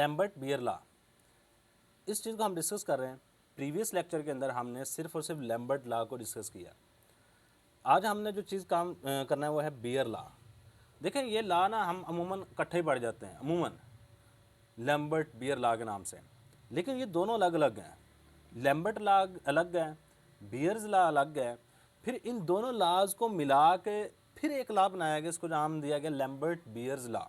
Lambert beer law, इस चीज़ को हम डिस्कस कर रहे हैं। प्रीवियस लेक्चर के अंदर हमने सिर्फ और सिर्फ लैम्बर्ट लॉ को डिस्कस किया। आज हमने जो चीज़ काम करना है वो है बियर लॉ। देखें ये लॉ ना हम अमूमन इकट्ठे ही पढ़ जाते हैं, अमूमन लैम्बर्ट बियर लॉ के नाम से, लेकिन ये दोनों अलग अलग हैं। लैम्बर्ट लॉ अलग है, बियर्स लॉ अलग है। फिर इन दोनों लॉज को मिला के फिर एक लॉ बनाया गया, इसको नाम दिया गया लैम्बर्ट बियर्स लॉ।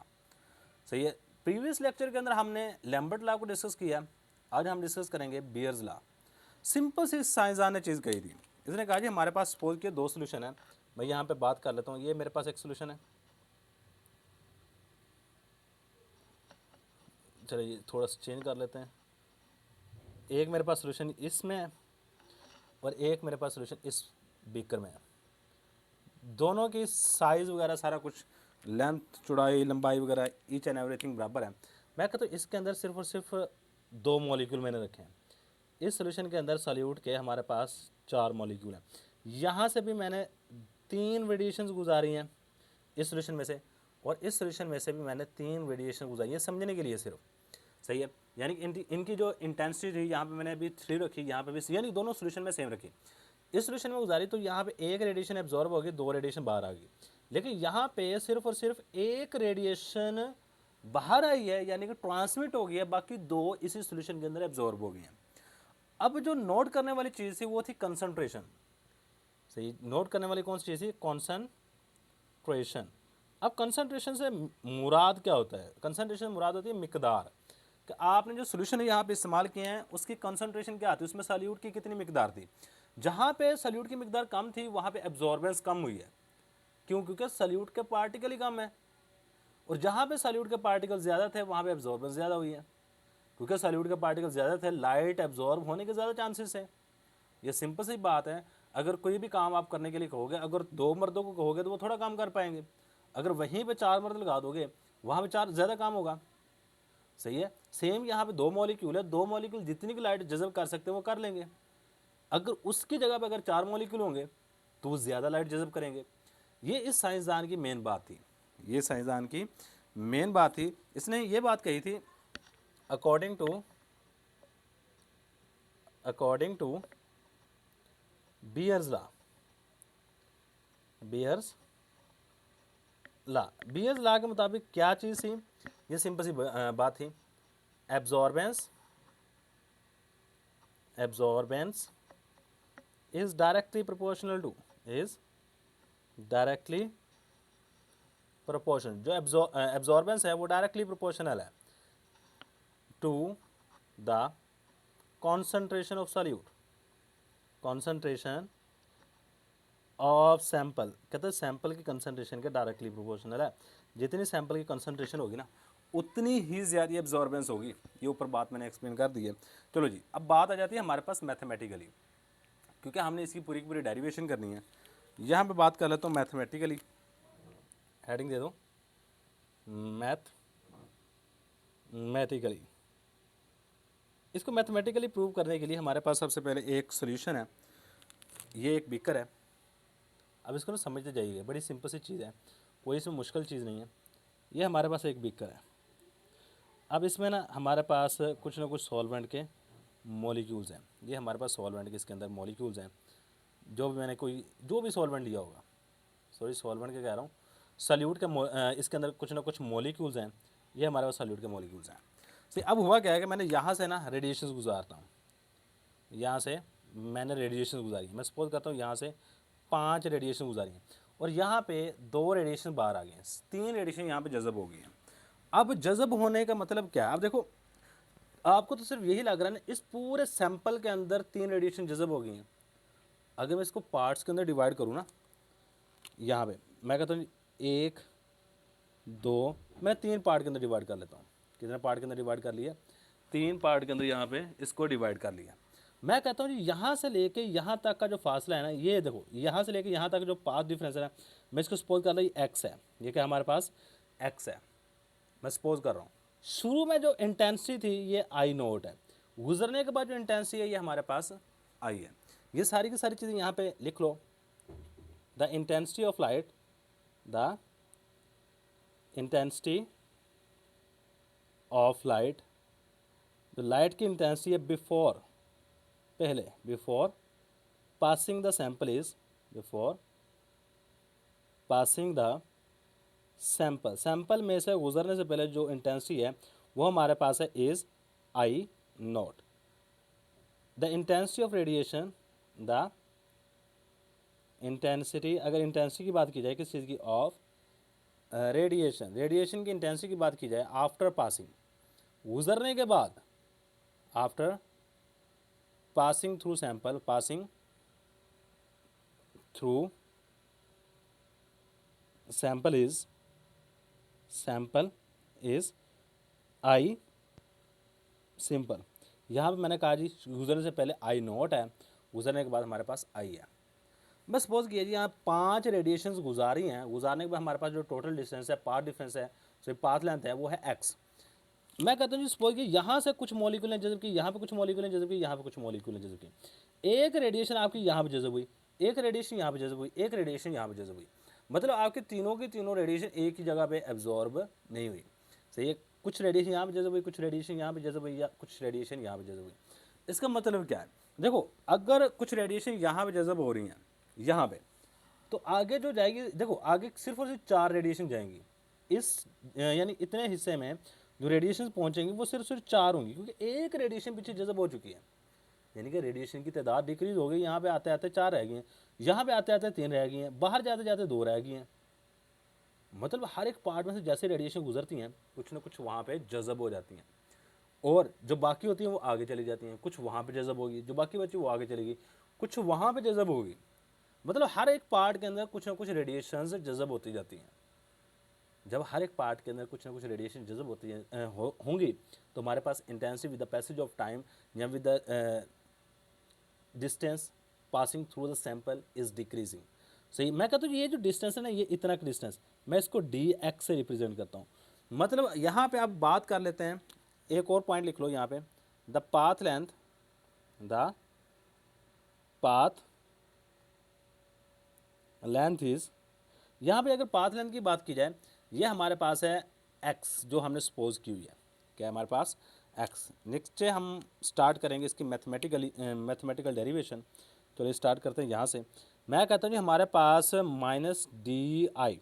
सही है। प्रीवियस लेक्चर के अंदर हमने लैम्बर्ट लॉ को डिस्कस किया, आज हम डिस्कस करेंगे बियर्स लॉ। सिंपल सी साइंसदान ने चीज़ कही थी, इसने कहा जी हमारे पास सपोज के दो सोल्यूशन है। मैं यहाँ पे बात कर लेता हूँ, ये मेरे पास एक सोल्यूशन है, चलिए थोड़ा सा चेंज कर लेते हैं। एक मेरे पास सोल्यूशन इसमें है और एक मेरे पास सोल्यूशन इस बीकर में है। दोनों की साइज़ वगैरह सारा कुछ, लेंथ चौड़ाई लंबाई वगैरह ईच एंड एवरीथिंग बराबर है। मैं कहता हूँ इसके अंदर सिर्फ और सिर्फ दो मॉलिक्यूल मैंने रखे हैं। इस सोल्यूशन के अंदर सॉल्यूट के हमारे पास 4 मॉलिक्यूल हैं। यहाँ से भी मैंने 3 वेरिएशंस गुजारी हैं इस सोल्यूशन में से, और इस सोल्यूशन में से भी मैंने 3 वेरिएशन गुजारी है, समझने के लिए सिर्फ। सही है। यानी इनकी जो इंटेंसिटी थी यहाँ पे मैंने अभी 3 रखी, यहाँ पे भी, यानी दोनों सोल्यूशन में सेम रखी। इस सोल्यूशन में गुजारी तो यहाँ पे एक रेडिएशन एब्जॉर्ब होगी, 2 रेडिएशन बाहर आ गई। लेकिन यहाँ पे सिर्फ और सिर्फ एक रेडिएशन बाहर आई है, यानी कि ट्रांसमिट हो गई है, बाकी 2 इसी सोल्यूशन के अंदर एब्जॉर्ब हो गई हैं। अब जो नोट करने वाली चीज़ थी वो थी कंसंट्रेशन। सही, नोट करने वाली कौन सी चीज़ थी? कंसंट्रेशन। अब कंसंट्रेशन से मुराद क्या होता है? कंसंट्रेशन से मुराद होती है मिकदार, कि आपने जो सोल्यूशन यहाँ पे इस्तेमाल किए हैं उसकी कंसंट्रेशन क्या आती है, उसमें सॉल्यूट की कितनी मिकदार थी। जहाँ पे सॉल्यूट की मिकदार कम थी वहाँ पे एब्जॉर्बेंस कम हुई है। क्यों? क्योंकि सॉल्यूट के पार्टिकल ही कम है। और जहाँ पे सॉल्यूट के पार्टिकल ज़्यादा थे वहाँ पे एब्जॉर्बेंस ज़्यादा हुई है। क्योंकि सॉल्यूट के पार्टिकल ज़्यादा थे, लाइट एब्जॉर्ब होने के ज़्यादा चांसेस हैं। ये सिंपल सी बात है। अगर कोई भी काम आप करने के लिए कहोगे, अगर 2 मर्दों को कहोगे तो वो थोड़ा काम कर पाएंगे। अगर वहीं पे 4 मर्द लगा दोगे वहाँ पे 4 ज़्यादा काम होगा। सही है। सेम यहाँ पे 2 मॉलिक्यूल है, 2 मॉलिक्यूल जितनी की लाइट जज़ब कर सकते हैं वो कर लेंगे। अगर उसकी जगह पे अगर 4 मॉलिक्यूल होंगे तो वो ज़्यादा लाइट जज़ब करेंगे। ये इस साइंसदान की मेन बात थी, ये साइंसदान की मेन बात थी। इसने ये बात कही थी, according to Beer's law, Beer's law के मुताबिक क्या चीज़ थी? ये सिंपल सी बात थी, absorbance is directly proportional to, जो एब्जॉर्बेंस है वो डायरेक्टली प्रोपोर्शनल है to the concentration of solute, concentration of sample. कहते हैं सैंपल की कंसंट्रेशन के डायरेक्टली प्रोपोर्शनल है। जितनी सैंपल की कंसंट्रेशन होगी ना उतनी ही ज़्यादा एब्जॉर्बेंस होगी। ये ऊपर बात मैंने एक्सप्लेन कर दी है। चलो जी, अब बात आ जाती है हमारे पास मैथमेटिकली, क्योंकि हमने इसकी पूरी की पूरी डेरिवेशन करनी है। यहाँ पे बात कर लेता हूँ मैथमेटिकली, हेडिंग दे दो मैथमेटिकली। इसको मैथमेटिकली प्रूव करने के लिए हमारे पास सबसे पहले एक सोल्यूशन है, ये एक बीकर है। अब इसको ना समझते जाइए, बड़ी सिंपल सी चीज़ है, कोई इसमें मुश्किल चीज़ नहीं है। ये हमारे पास एक बीकर है। अब इसमें ना हमारे पास कुछ ना कुछ सॉल्वेंट के मॉलिक्यूल्स हैं। ये हमारे पास सॉल्वेंट के इसके अंदर मॉलिक्यूल्स हैं। जो भी सॉल्वेंट लिया होगा, सॉरी सॉल्वेंट के कह रहा हूँ, सॉल्यूट के इसके अंदर कुछ ना कुछ मॉलिक्यूल्स हैं। ये हमारे पास सॉल्यूट के मॉलिक्यूल्स हैं। सही, अब हुआ क्या है कि मैंने यहाँ से ना रेडिएशन गुजारता हूँ, यहाँ से मैंने रेडिएशन गुजारी है। मैं सपोज करता हूँ यहाँ से 5 रेडिएशन गुजारी हैं और यहाँ पे 2 रेडिएशन बाहर आ गए हैं, 3 रेडिएशन यहाँ पे जज़ब हो गई हैं। अब जज़ब होने का मतलब क्या है? अब देखो, आपको तो सिर्फ यही लग रहा है ना, इस पूरे सैंपल के अंदर 3 रेडिएशन जज़ब हो गई हैं। अगर मैं इसको पार्ट्स के अंदर डिवाइड करूँ ना, यहाँ पे मैं कहता हूँ 1 2, मैं 3 पार्ट के अंदर डिवाइड कर लेता हूँ। कितने पार्ट के अंदर डिवाइड कर लिया? 3 पार्ट के अंदर यहाँ पे इसको डिवाइड कर लिया। मैं कहता हूँ जी यहाँ से लेके यहाँ तक का जो फासला है ना, ये देखो, यहाँ से लेके यहाँ तक जो पाथ डिफरेंस है ना, मैं इसको सपोज कर रहा हूँ एक्स है। ये क्या हमारे पास एक्स है, मैं सपोज कर रहा हूँ। शुरू में जो इंटेंसिटी थी ये आई नोट है, गुजरने के बाद जो इंटेंसिटी है ये हमारे पास आई है। ये सारी की सारी चीज़ें यहाँ पे लिख लो। द इंटेंसिटी ऑफ लाइट, जो लाइट की इंटेंसिटी है बिफोर, पहले, before passing the sample is, before passing the sample, sample में से गुजरने से पहले जो इंटेंसिटी है वो हमारे पास है is I not. The intensity of radiation, the intensity, अगर इंटेंसिटी की बात की जाए किस चीज़ की, ऑफ रेडिएशन, रेडिएशन की इंटेंसिटी की बात की जाए आफ्टर पासिंग, गुजरने के बाद, after passing through sample, passing through sample is I simple. यहाँ पे मैंने कहा जी गुजरने से पहले आई नॉट है, गुजरने के बाद हमारे पास आई है। बस सपोज किया जी यहाँ 5 रेडिएशंस गुजारी हैं, गुजारने के बाद हमारे पास जो टोटल डिस्टेंस है, पाथ डिफरेंस है, सो पाथ लेंथ है वो है एक्स। मैं कहता हूँ जी सपोज कि यहाँ से कुछ मॉलिक्यूल हैं जैसे कि यहाँ पे कुछ मॉलिक्यूल हैं, जैसे कि यहाँ पे कुछ मॉलिक्यूल हैं, जैसे कि एक रेडिएशन आपकी यहाँ पे जज़ब हुई, एक रेडिएशन यहाँ पे जज़ब हुई, एक रेडिएशन यहाँ पे जज़ब हुई, मतलब आपके तीनों की तीनों रेडिएशन एक ही जगह पे एब्जॉर्ब नहीं हुई। सही है, कुछ रेडिएशन यहाँ पे जज़ब हुई, कुछ रेडिएशन यहाँ पे जज़ब हुई, या कुछ रेडिएशन यहाँ पे जज़ब हुई। इसका मतलब क्या है, देखो अगर कुछ रेडिएशन यहाँ पे जज़ब हो रही हैं यहाँ पे, तो आगे जो जाएगी, देखो आगे सिर्फ और सिर्फ 4 रेडिएशन जाएंगी इस यानी इतने हिस्से में जो रेडिएशन पहुंचेंगी वो सिर्फ सिर्फ 4 होंगी, क्योंकि एक रेडिएशन पीछे जज़ब हो चुकी है, यानी कि रेडिएशन की तादाद डिक्रीज हो गई। यहाँ पे आते आते 4 रह गई हैं, यहाँ पे आते आते 3 रह गई हैं, बाहर जाते जाते 2 रह गई हैं। मतलब हर एक पार्ट में से जैसे रेडिएशन गुजरती हैं कुछ ना कुछ वहाँ पे जज़ब हो जाती हैं, और जो बाकी होती हैं वो आगे चली जाती हैं, कुछ वहाँ पे जज़ब होगी, जो बाकी बची वो आगे चलेगी, कुछ वहाँ पे जज़ब होगी। मतलब हर एक पार्ट के अंदर कुछ ना कुछ रेडिएशन जज़ब होती जाती हैं। जब हर एक पार्ट के अंदर कुछ ना कुछ रेडिएशन जज़ब होती होंगी तो हमारे पास intensity with the passage of time या with the distance passing through the sample is decreasing. सही, मैं कहता हूँ ये जो डिस्टेंस है ना, ये इतना का डिस्टेंस मैं इसको डी एक्स से रिप्रेजेंट करता हूँ। मतलब यहाँ पे आप बात कर लेते हैं, एक और पॉइंट लिख लो यहाँ पे, the path length, the path length is, यहाँ पे अगर पाथ लेंथ की बात की जाए, ये हमारे पास है x जो हमने सपोज की हुई है, क्या है हमारे पास x। नेक्स्ट से हम स्टार्ट करेंगे इसकी मैथमेटिकल डेरिवेशन। तो ये स्टार्ट करते हैं यहाँ से। मैं कहता हूँ जी हमारे पास माइनस डी आई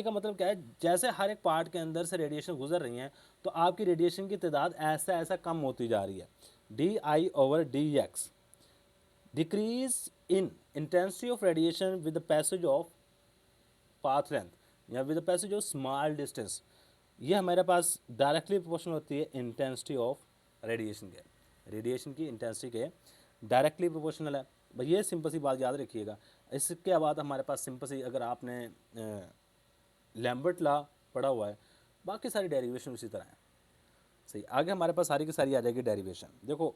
का मतलब क्या है, जैसे हर एक पार्ट के अंदर से रेडिएशन गुजर रही हैं तो आपकी रेडिएशन की तादाद ऐसा ऐसा कम होती जा रही है। D I over D X, decrease in intensity of radiation with the passage of path length या with the passage of small distance, ये हमारे पास डायरेक्टली प्रोपोर्शनल होती है इंटेंसिटी ऑफ रेडिएशन के, रेडिएशन की इंटेंसिटी के डायरेक्टली प्रोपोर्शनल है। भाई ये सिंपल सी बात याद रखिएगा। इसके बाद हमारे पास सिंपल सी, अगर आपने लैम्बर्ट लॉ पढ़ा हुआ है, बाकी सारी डेरिवेशन उसी तरह है। सही, आगे हमारे पास सारी की सारी आ जाएगी डेरिवेशन। देखो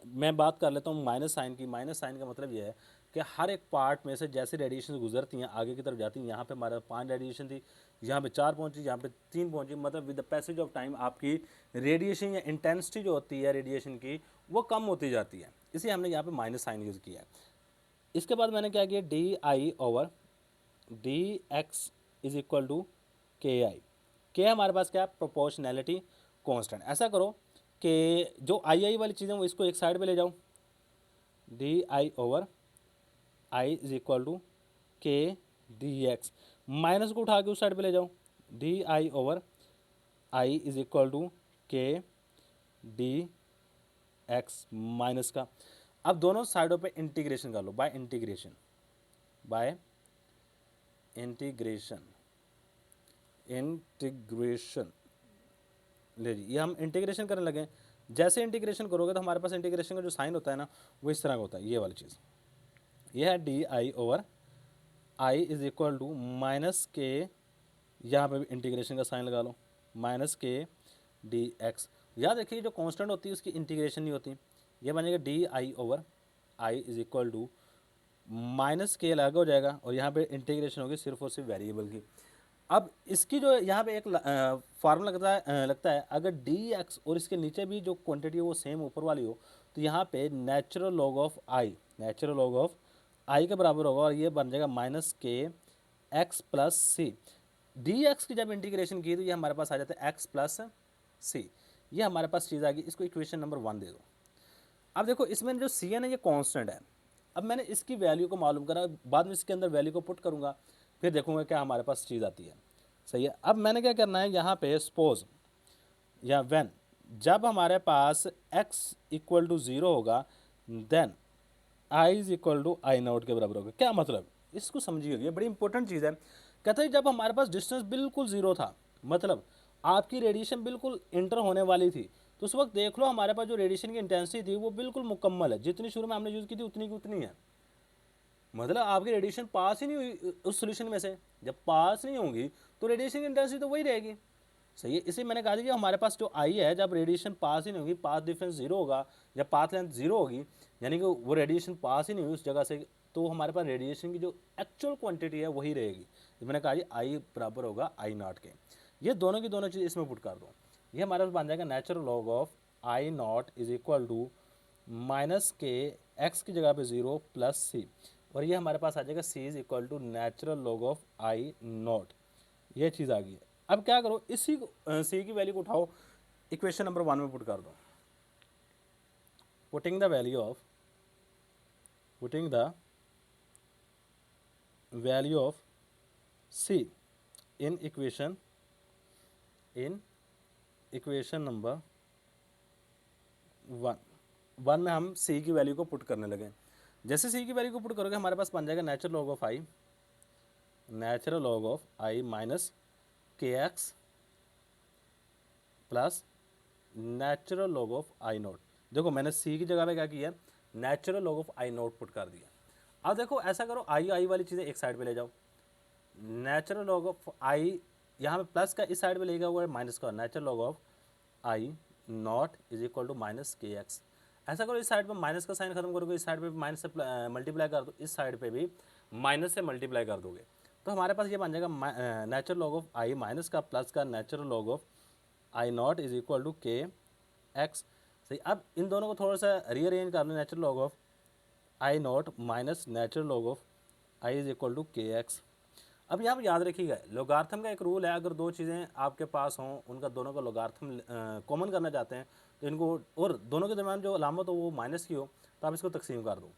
मैं बात कर लेता हूँ माइनस साइन की। माइनस साइन का मतलब ये है कि हर एक पार्ट में से जैसे रेडिएशन गुजरती हैं आगे की तरफ जाती हैं, यहाँ पे हमारे 5 रेडिएशन थी, यहाँ पे 4 पहुँची, यहाँ पे 3 पहुँची, मतलब with the passage of time आपकी रेडिएशन या इंटेंसिटी जो होती है रेडिएशन की वो कम होती जाती है, इसलिए हमने यहाँ पे माइनस साइन यूज़ किया है। इसके बाद मैंने क्या किया, D I over D X is equal to K I. के हमारे पास क्या है, प्रोपोर्शनैलिटी कांस्टेंट। ऐसा करो कि जो आई आई वाली चीज़ें वो इसको एक साइड पे ले जाओ, D I over I is equal to K D X, minus को उठा के उस साइड पे ले जाओ, D I over I is equal to K D X minus का। अब दोनों साइडों पे इंटीग्रेशन कर लो, by integration, by integration, integration ले जी, ये हम इंटीग्रेशन करने लगे। जैसे इंटीग्रेशन करोगे तो हमारे पास इंटीग्रेशन का जो साइन होता है ना वो इस तरह का होता है, ये वाली चीज़, ये है D I over I is equal to minus K, यहाँ पे भी इंटीग्रेशन का साइन लगा लो, माइनस के डी एक्स। याद रखिए जो कांस्टेंट होती है उसकी इंटीग्रेशन नहीं होती, ये बनेगा D I over I is equal to minus K अलग हो जाएगा और यहाँ पे इंटीग्रेशन होगी सिर्फ और सिर्फ वेरिएबल की। अब इसकी जो यहाँ पे एक फार्मूला लगता है अगर डी एक्स और इसके नीचे भी जो क्वांटिटी है वो सेम ऊपर वाली हो तो यहाँ पे natural log of I, natural log of I के बराबर होगा और ये बन जाएगा minus K X plus C. D X की जब इंटीग्रेशन की तो ये हमारे पास आ जाता है एक्स प्लस सी। ये हमारे पास चीज़ आ गई, इसको इक्वेशन नंबर 1 दे दो। अब देखो इसमें जो सी एन है ये कांस्टेंट है। अब मैंने इसकी वैल्यू को मालूम करा, बाद में इसके अंदर वैल्यू को पुट करूँगा, फिर देखूंगा क्या हमारे पास चीज़ आती है। सही है। अब मैंने क्या करना है यहाँ पे, सपोज या व्हेन, जब हमारे पास x इक्वल टू 0 होगा then i is equal to I nought के बराबर होगा। क्या मतलब, इसको समझिए, ये बड़ी इंपॉर्टेंट चीज़ है। कहते हैं जब हमारे पास डिस्टेंस बिल्कुल ज़ीरो था, मतलब आपकी रेडिएशन बिल्कुल इंटर होने वाली थी, तो उस वक्त देख लो हमारे पास जो रेडिएशन की इंटेंसिटी थी वो बिल्कुल मुकम्मल है, जितनी शुरू में हमने यूज़ की थी उतनी की उतनी है। मतलब आपकी रेडिएशन पास ही नहीं हुई उस सोल्यूशन में से, जब पास नहीं होंगी तो रेडिएशन की इंटेंसिटी तो वही रहेगी। सही है। इसी मैंने कहा था कि हमारे पास जो आई है, जब रेडिएशन पास ही नहीं होगी, पाथ डिफरेंस जीरो होगा, जब पाथ लेंथ जीरो होगी, यानी कि वो रेडिएशन पास ही नहीं हुई उस जगह से, तो हमारे पास रेडिएशन की जो एक्चुअल क्वांटिटी है वही रहेगी। तो मैंने कहा जी आई बराबर होगा आई नॉट के। ये दोनों की दोनों चीज़ इसमें पुट कर दो, ये हमारे पास बन जाएगा natural log of I not is equal to minus K X की जगह पे 0 प्लस सी, और ये हमारे पास आ जाएगा C is equal to natural log of I naught. ये चीज़ आ गई है। अब क्या करो, इसी सी की वैल्यू को उठाओ, इक्वेशन नंबर 1 में पुट कर दो। Putting the value of C in equation number 1 में हम सी की वैल्यू को पुट करने लगे। जैसे सी की वैल्यू को पुट करोगे हमारे पास बन जाएगा natural log of I minus K X plus natural log of I naught. देखो मैंने सी की जगह पे क्या किया, natural log of I naught put कर दिया। अब देखो ऐसा करो, आई वाली चीज़ें एक साइड पे ले जाओ, नेचुरल लॉग ऑफ आई यहाँ पे प्लस का इस साइड पे लेगा हुआ है, माइनस का natural log of I not is equal to minus K X. ऐसा करो इस साइड पे माइनस का साइन खत्म करोगे, इस साइड पे माइनस से मल्टीप्लाई कर दो, इस साइड पे भी माइनस से मल्टीप्लाई कर दोगे, तो हमारे पास ये बन जाएगा natural log of I minus का प्लस का natural log of I not is equal to K X. सही। अब इन दोनों को थोड़ा सा रीअरेंज कर लो, natural log of I naught minus natural log of I is equal to K X. अब यहाँ पर याद रखिएगा लोगार्थम का एक रूल है, अगर दो चीज़ें आपके पास हों, उनका दोनों का लोगार्थम कॉमन करना चाहते हैं, तो इनको, और दोनों के दरमियान जो अलामत हो वो माइनस की हो, तो आप इसको तकसीम कर दो,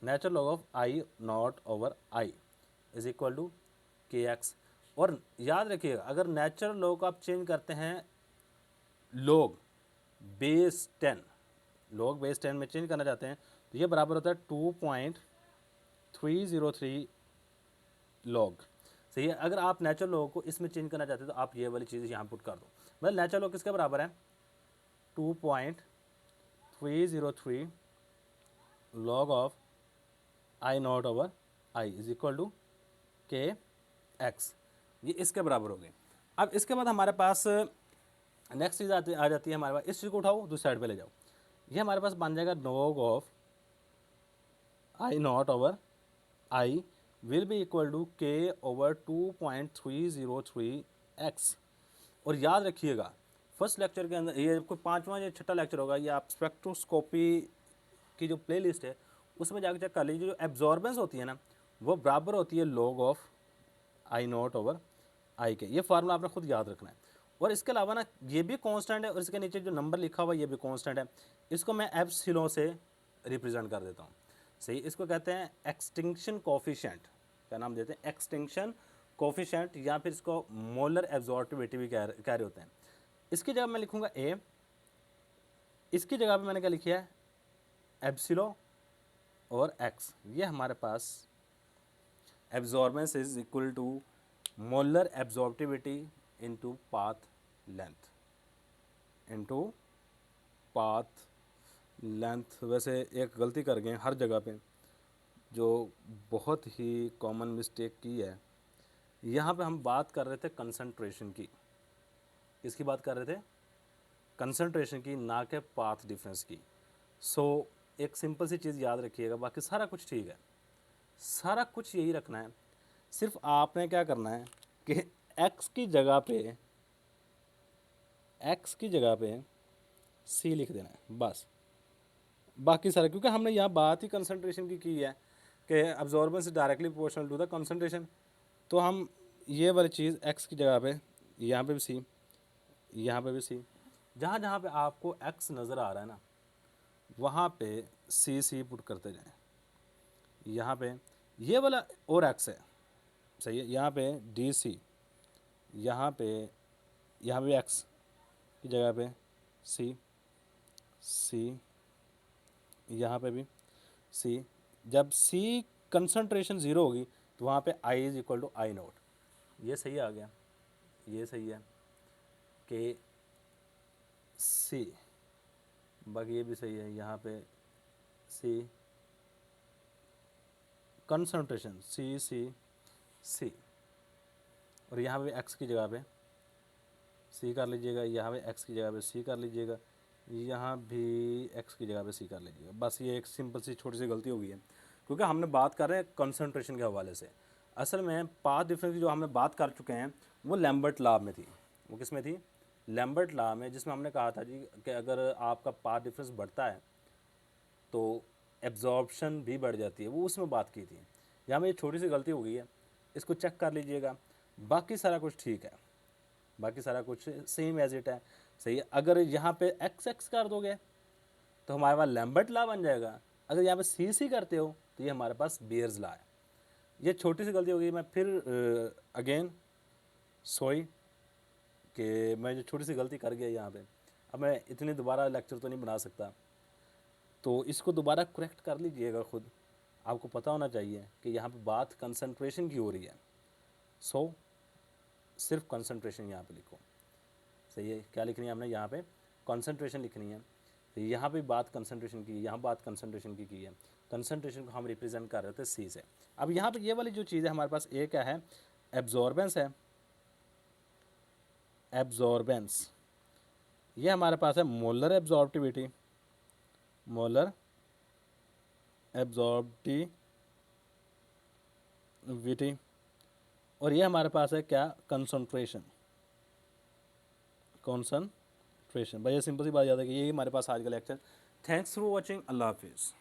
natural log of I nought over I is equal to K X. और याद रखिएगा अगर नेचुरल लॉग को आप चेंज करते हैं लॉग बेस 10, लॉग बेस 10 में चेंज करना चाहते हैं, तो ये बराबर होता है 2.303 लॉग। सही है। अगर आप नेचुरल लॉग को इसमें चेंज करना चाहते हैं तो आप ये वाली चीज़ यहाँ पुट कर दो। मतलब नेचुरल लॉग किसके बराबर है, 2.303 log of I nought over I is equal to K X, ये इसके बराबर हो गए। अब इसके बाद हमारे पास नेक्स्ट चीज़ आ जाती है हमारे पास, इस चीज़ को उठाओ दूसरी साइड पे ले जाओ, ये हमारे पास बन जाएगा log of I nought over I will be equal to K over 2.303 X. और याद रखिएगा फर्स्ट लेक्चर के अंदर, ये कोई 5वां या 6ठा लेक्चर होगा, ये आप स्पेक्ट्रोस्कोपी की जो प्लेलिस्ट है उसमें जाकर चेक कर लीजिए, जो एब्जॉर्बेंस होती है ना वो बराबर होती है log of I nought over आई के। ये फार्मूला आपने खुद याद रखना है। और इसके अलावा ना ये भी कांस्टेंट है, और इसके नीचे जो नंबर लिखा हुआ है ये भी कांस्टेंट है, इसको मैं एप्सिलॉन से रिप्रेजेंट कर देता हूँ। सही। इसको कहते हैं एक्सटिंक्शन कोफिशिएंट, क्या नाम देते हैं, एक्सटिंक्शन कोफिशिएंट, या फिर इसको मोलर एब्जॉर्बिविटी भी कह रहे होते हैं। इसकी जगह मैं लिखूँगा ए, इसकी जगह पे मैंने क्या लिखा है एप्सिलॉन और एक्स। ये हमारे पास absorbance is equal to molar absorptivity into path length, into path length. वैसे एक गलती कर गए हर जगह पे, जो बहुत ही कॉमन मिस्टेक की है, यहाँ पे हम बात कर रहे थे कंसंट्रेशन की। किसकी बात कर रहे थे, कंसंट्रेशन की, ना कि पाथ डिफरेंस की। सो एक सिंपल सी चीज़ याद रखिएगा, बाकी सारा कुछ ठीक है, सारा कुछ यही रखना है। सिर्फ आपने क्या करना है कि x की जगह पे c लिख देना है बस, बाकी सारा, क्योंकि हमने यहाँ बात ही कंसंट्रेशन की है कि absorbance directly proportional to the concentration, तो हम ये वाली चीज़ x की जगह पे यहाँ पे भी c, यहाँ पे भी c, जहाँ जहाँ पे आपको x नज़र आ रहा है ना, वहाँ पे सी पुट करते जाएं। यहाँ पे ये वाला और x है, सही है, यहाँ पे DC, यहाँ पे x की जगह पे C, यहाँ पे भी C। जब C कंसंट्रेशन ज़ीरो होगी तो वहाँ पे I is equal to I nought. ये सही आ गया, ये सही है कि C, बाकी ये भी सही है। यहाँ पे C कंसंट्रेशन C, और यहाँ पे x की जगह पे C कर लीजिएगा, यहाँ पे x की जगह पे C कर लीजिएगा, यहाँ भी x की जगह पे C कर लीजिएगा। बस ये एक सिंपल सी छोटी सी गलती हो गई है, क्योंकि हमने बात कर रहे हैं कंसंट्रेशन के हवाले से। असल में पाथ डिफरेंस की जो हमने बात कर चुके हैं वो लैम्बर्ट लॉ में थी। वो किस में थी? लैम्बर्ट लॉ में, जिसमें हमने कहा था जी कि अगर आपका पाथ डिफरेंस बढ़ता है तो एब्जॉर्प्शन भी बढ़ जाती है, वो उसमें बात की थी। यहाँ में ये छोटी सी गलती हो गई है, इसको चेक कर लीजिएगा। बाकी सारा कुछ ठीक है, बाकी सारा कुछ सेम एज इट है, सही है। अगर यहाँ पे x कर दोगे तो हमारे पास लैम्बर्ट लॉ बन जाएगा। अगर यहाँ पे C करते हो तो ये हमारे पास बेयर्स लॉ है। ये छोटी सी गलती हो गई, मैं फिर अगेन सॉरी कि मैं जो छोटी सी गलती कर गया यहाँ पे। अब मैं इतनी दोबारा लेक्चर तो नहीं बना सकता, तो इसको दोबारा करेक्ट कर लीजिएगा खुद। आपको पता होना चाहिए कि यहाँ पे बात कंसंट्रेशन की हो रही है, सो सिर्फ कंसंट्रेशन यहाँ पे लिखो, सही है। क्या लिखनी है हमने यहाँ पे? कंसंट्रेशन लिखनी है। तो यहाँ पे बात कंसंट्रेशन की, यहाँ बात कंसंट्रेशन की है। कंसंट्रेशन को हम रिप्रेजेंट कर रहे थे C से। अब यहाँ पे ये वाली जो चीज़ है हमारे पास, एक क्या है? एब्जॉर्बेंस है। एब्जॉर्बेंस ये हमारे पास है मोलर एब्जॉर्बिविटी, मोलर एब्जॉर्बिविटी, और ये हमारे पास है क्या? कंसंट्रेशन, भाई ये सिंपल सी बात याद है कि ये हमारे पास आज का लेक्चर। थैंक्स फॉर वॉचिंग, अल्लाह हाफिज़।